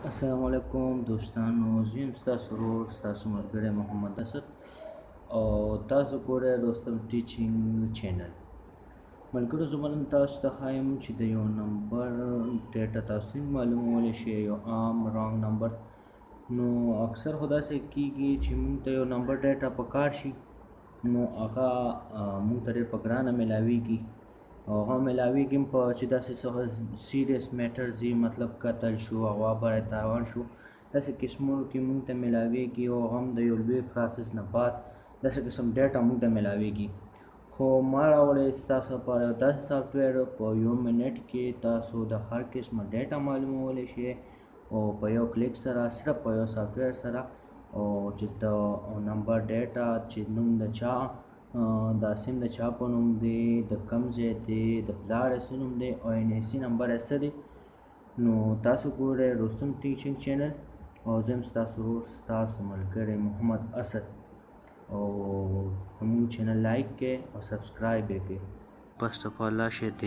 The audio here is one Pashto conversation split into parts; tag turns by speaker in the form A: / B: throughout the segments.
A: السلام علیکم دوستانو، زه یم ستاسو ورور ستاسو ملګری محمد اسد او تاسو ګورئ رستم ټیچینګ چینل. ملګرو، زه به نن تاسو ته ښایم چې د یو نمبر ډیټا تاسو څنګه معلومولی شئ، یو عام رانګ نمبر. نو اکثر خو داسې کیږي چې موږ ته یو نمبر ډیټا پکار شي، نو هغه موږ ته ډېر په ګرانه میلاویږي او هغه میلاویږي هم په چې داسې څه سیریس میټرز وي، مطلب قتل شو، هغه برای تاوان شو، داسې قسمونو کې موږ ته میلاویږي او هم د یو لوی پروسس نه بعد داسې قسم ډیټا موږ ته میلاویږي. خو ما راوړی ستاسو لپاره یو داسې سافټویر په یو منټ کې تاسو د هر قسمه ډیټا معلومولی شئ او په یو کلیک سره، صرف په یو سافټویر سره، او چې د نمبر ډیټا چې نوم د چا دا سیم د چا په نوم دی، د کوم ځای دی، د پلار یې څه نوم دی او NIC نمبر یې څه دی. نو تاسو ګورئ رستم ټیچینګ چینل او زه یم ستاسو ورور ستاسو ملګری محمد اسد. او زموږ چینل لایک کړئ او سبسکرایب یې کړئ. فرسٹ آف آل راشئ د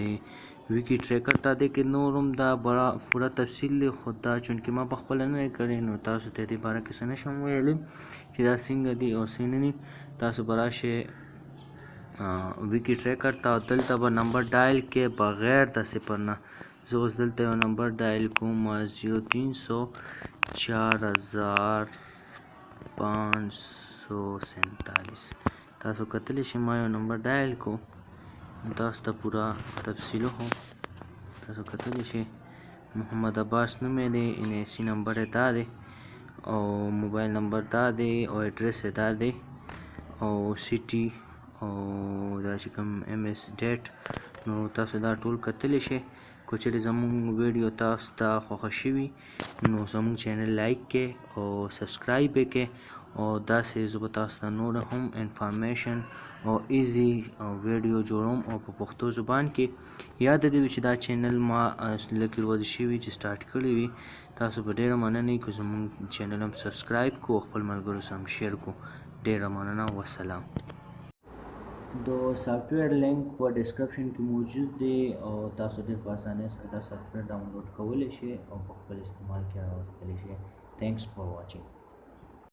A: ویکی ټریکر ته. دې کې نور هم دا بڑا پوره تفصیل دی، خو دا چونکې ما پخپله نه دی کړی نو تاسو ته دې باره کې څه نشم ویلی چې دا څنګه دي او څنګه نه دي. تاسو به راشئ ویکی ټریکر ته او دلته به نمبر ډایل کې بغیر د صفر نه. زه اوس دلته یو نمبر ډایل کوم 0304,547. تاسو کتلی شئ ما یو نمبر ډایل کو، تاسو ته پوره تفصیل وښیم. تاسو کتلی شئ محمد عباس نوم یې دی، NIC نمبر یې دا دی او موبایل نمبر دا دی او ایډرس یې دا دی او سټي او دا چې کوم MS ډیټ. نو تاسو دا ټول کتلی شئ. که چېرې زموږ ویډیو تاسو ته خوښه شوي نو زموږ چینل لایک کړئ او سبسکرایب یې کړئ او داسې زه به تاسو ته نور هم انفارمیشن او ایزي ویډیو جوړوم او په پښتو زبان کې. یاد دې وي چې دا چینل ما لږې ورځې شوي چې سټارټ کړی وي. تاسو به ډېره مننه یې که زموږ چینل هم سبسکرایب کړو او خپل ملګرو سره هم شیر کړو. ډېره مننه، والسلام. د سافټویر لینک په ډسکرپشن کې موجود دی او تاسو ډېر په اسانۍ سره دا سافټویر ډاونلوډ کولی شئ او په خپل استعمال کې راوستلی شئ. تھینکس فار واچینګ.